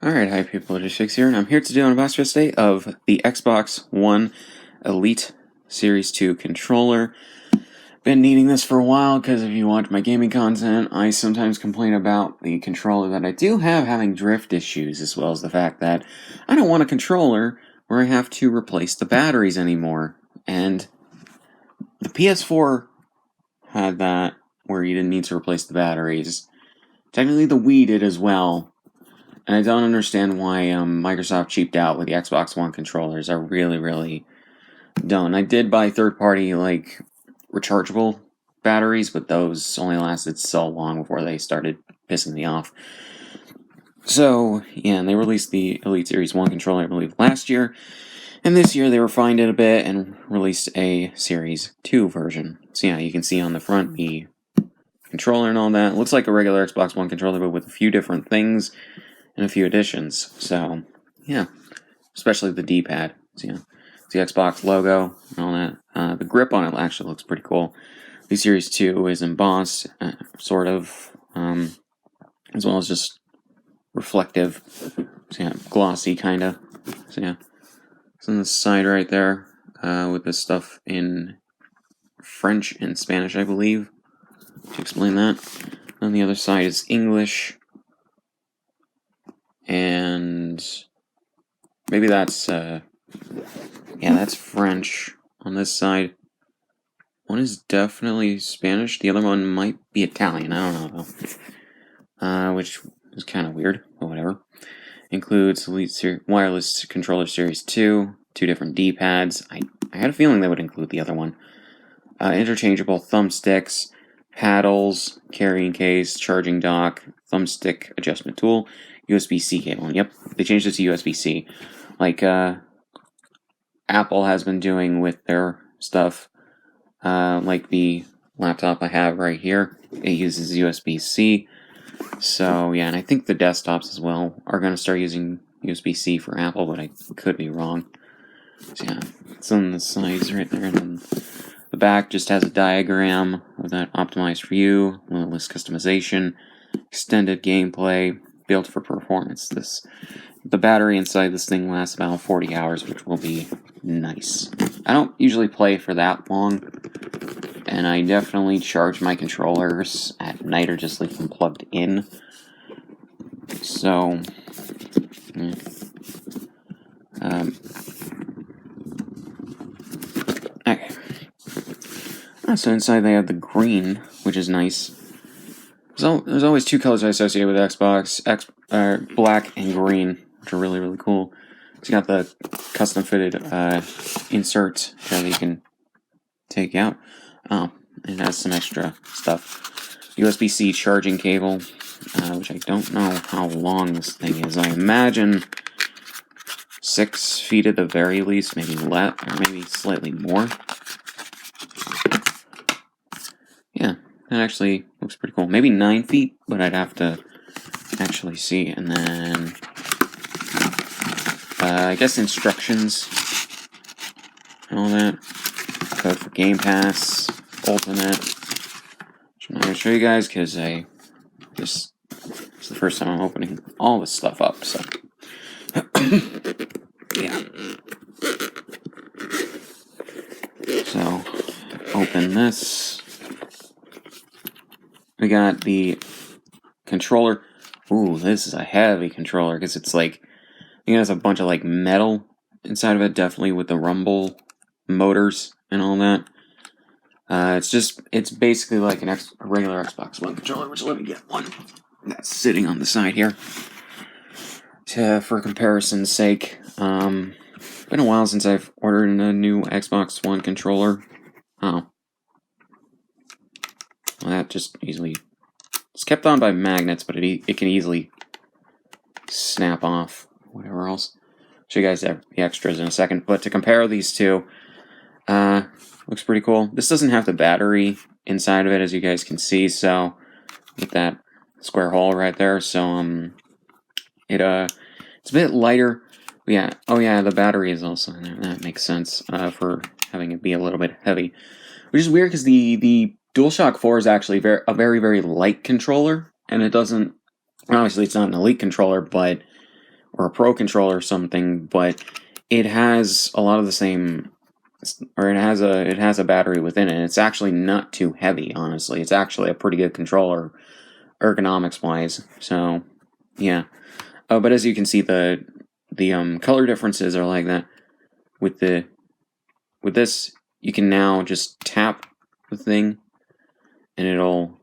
Alright, hi people, it is Shakes here, and I'm here to do an unboxing today of the Xbox One Elite Series 2 controller. Been needing this for a while because if you watch my gaming content, I sometimes complain about the controller that I do have having drift issues, as well as the fact that I don't want a controller where I have to replace the batteries anymore. And the PS4 had that, where you didn't need to replace the batteries. Technically the Wii did as well. And I don't understand why Microsoft cheaped out with the Xbox One controllers. I really don't. I did buy third-party, rechargeable batteries, but those only lasted so long before they started pissing me off. So, yeah, and they released the Elite Series 1 controller, I believe, last year. And this year they refined it a bit and released a Series 2 version. So, yeah, you can see on the front the controller and all that. It looks like a regular Xbox One controller, but with a few different things and a few additions. So, yeah, especially the D-pad. So, yeah, it's the Xbox logo and all that. The grip on it actually looks pretty cool. The Series 2 is embossed, sort of, as well as just reflective. So, yeah, glossy, kind of. So, yeah, it's on the side right there with this stuff in French and Spanish, I believe, to explain that. On the other side is English. And maybe that's, that's French on this side. One is definitely Spanish. The other one might be Italian. I don't know, though. Which is kind of weird, but whatever. Includes wireless controller Series 2, 2 different D-pads. I had a feeling they would include the other one. Interchangeable thumbsticks, paddles, carrying case, charging dock, thumbstick adjustment tool, USB-C cable. And yep, they changed it to USB-C. Like Apple has been doing with their stuff. Like the laptop I have right here, it uses USB-C. So, yeah, and I think the desktops as well are going to start using USB-C for Apple, but I could be wrong. So, yeah, it's on the sides right there, and then the back just has a diagram of that optimized for you, limitless customization, extended gameplay, built for performance. The battery inside this thing lasts about 40 hours, which will be nice. I don't usually play for that long, and I definitely charge my controllers at night or just leave them plugged in. So, yeah. Okay. So inside they have the green, which is nice. So there's always two colors I associate with Xbox, black and green, which are really cool. It's got the custom fitted insert that you can take out. Oh, it has some extra stuff. USB-C charging cable, which I don't know how long this thing is. I imagine 6 feet at the very least, maybe less, or maybe slightly more. Yeah, that actually looks pretty cool. Maybe 9 feet, but I'd have to actually see. And then, I guess instructions and all that. Code for Game Pass, Ultimate. Which I'm not going to show you guys because it's the first time I'm opening all this stuff up, so. Yeah. So, open this. We got the controller. Ooh, this is a heavy controller because it's like, it has a bunch of like metal inside of it, definitely with the rumble motors and all that. It's basically like a regular Xbox One controller, which let me get one that's sitting on the side here. For comparison's sake, been a while since I've ordered a new Xbox One controller. Oh. Well, that just easily... It's kept on by magnets, but it can easily snap off whatever else. Show you guys the extras in a second. But to compare these two, looks pretty cool. This doesn't have the battery inside of it, as you guys can see. So with that square hole right there, so it's a bit lighter. But yeah, oh yeah, the battery is also in there. That makes sense for having it be a little bit heavy, which is weird because the DualShock 4 is actually a very light controller, and it doesn't. Obviously, it's not an Elite controller, but or a Pro controller or something, but it has a lot of the same, or it has a battery within it. It's actually not too heavy, honestly. It's actually a pretty good controller, ergonomics wise. So, yeah. But as you can see, the color differences are like that. With this, you can now just tap the thing, and it'll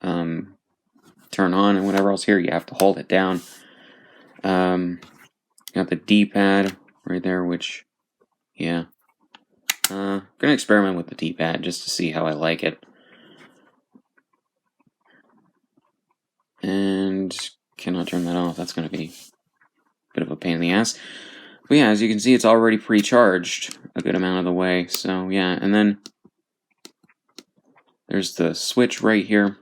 turn on, and whatever else here, you have to hold it down. Got the D-pad right there, which, yeah. I'm gonna experiment with the D-pad just to see how I like it. And cannot turn that off. That's gonna be a bit of a pain in the ass. But yeah, as you can see, it's already pre-charged a good amount of the way. So yeah, and then there's the switch right here,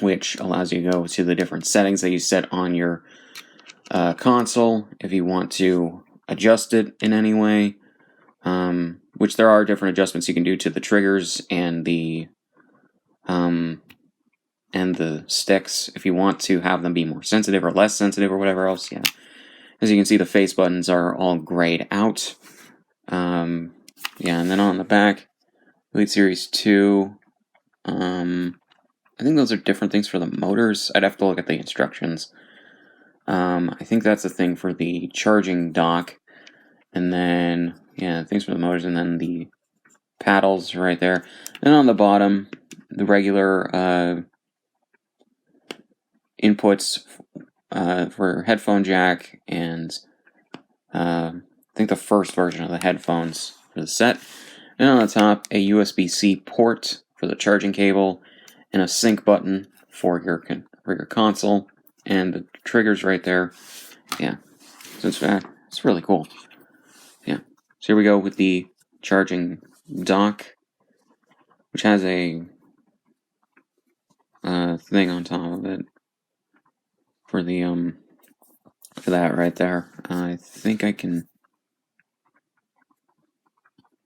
which allows you to go to the different settings that you set on your console if you want to adjust it in any way. Which there are different adjustments you can do to the triggers and the sticks if you want to have them be more sensitive or less sensitive or whatever else. Yeah, as you can see, the face buttons are all grayed out. Yeah, and then on the back, Elite Series 2. I think those are different things for the motors. I'd have to look at the instructions. I think that's a thing for the charging dock. And then, yeah, things for the motors, and then the paddles right there. And on the bottom, the regular inputs for headphone jack, and I think the first version of the headphones for the set. And on the top, a USB-C port for the charging cable, and a sync button for your console, and the triggers right there. Yeah, so it's really cool. Yeah, so here we go with the charging dock, which has a thing on top of it for the for that right there. I think I can.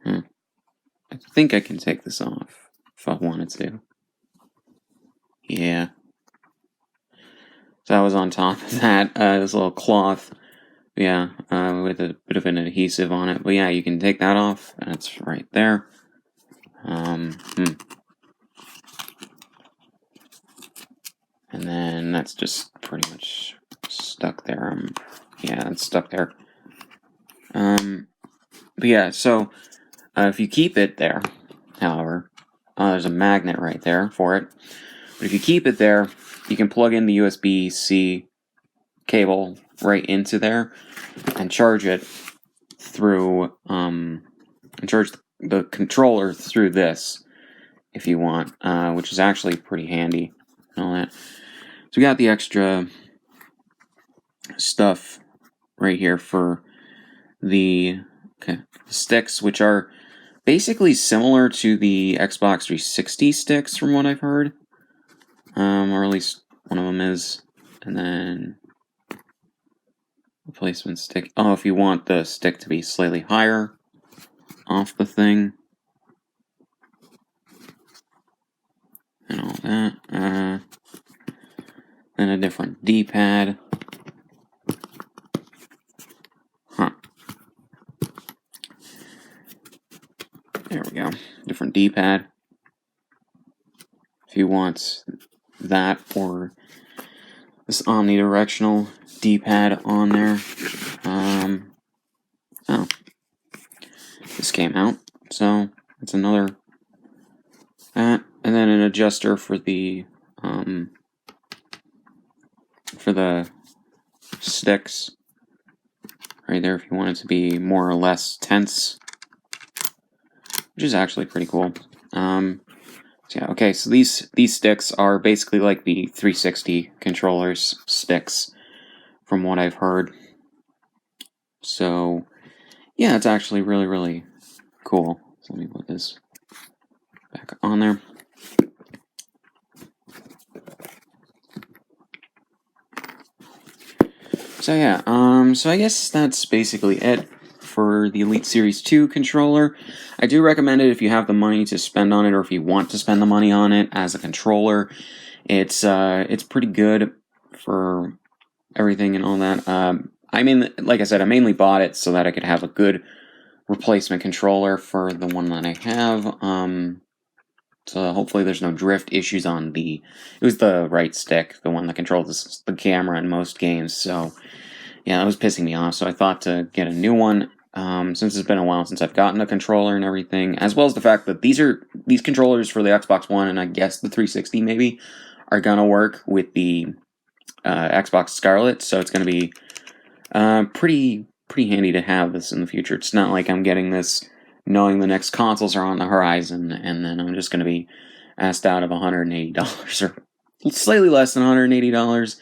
I think I can take this off if I wanted to. Yeah. So that was on top of that, this little cloth. Yeah, with a bit of an adhesive on it. But yeah, you can take that off, and it's right there. And then that's just pretty much stuck there. Yeah, it's stuck there. But yeah, so if you keep it there, however, there's a magnet right there for it. But if you keep it there, you can plug in the USB-C cable right into there and charge it through, and charge the controller through this if you want, which is actually pretty handy and all that. So we got the extra stuff right here for the sticks, which are basically similar to the Xbox 360 sticks from what I've heard, or at least one of them is. And then replacement stick. Oh, if you want the stick to be slightly higher off the thing and all that. Then a different D-pad. There we go. Different D-pad. If you want that, or this omnidirectional D-pad on there. Oh, this came out, so it's another that, and then an adjuster for the sticks right there if you want it to be more or less tense, which is actually pretty cool. So yeah, okay, so these sticks are basically like the 360 controllers sticks, from what I've heard. So yeah, it's actually really, really cool. So let me put this back on there. So yeah, so I guess that's basically it for the Elite Series 2 controller. I do recommend it if you have the money to spend on it, or if you want to spend the money on it as a controller. It's pretty good for everything and all that. like I said, I mainly bought it so that I could have a good replacement controller for the one that I have. So hopefully there's no drift issues on it was the right stick, the one that controls the camera in most games. So yeah, that was pissing me off. So I thought to get a new one. Since it's been a while since I've gotten a controller and everything, as well as the fact that these controllers for the Xbox One and I guess the 360 maybe are gonna work with the Xbox Scarlett, so it's gonna be pretty handy to have this in the future. It's not like I'm getting this knowing the next consoles are on the horizon, and then I'm just gonna be asked out of $180 or slightly less than $180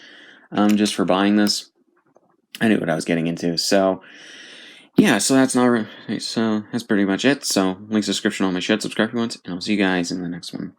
just for buying this. I knew what I was getting into, so yeah, so that's pretty much it. So, links description, all my shit, subscribe if you want, and I'll see you guys in the next one.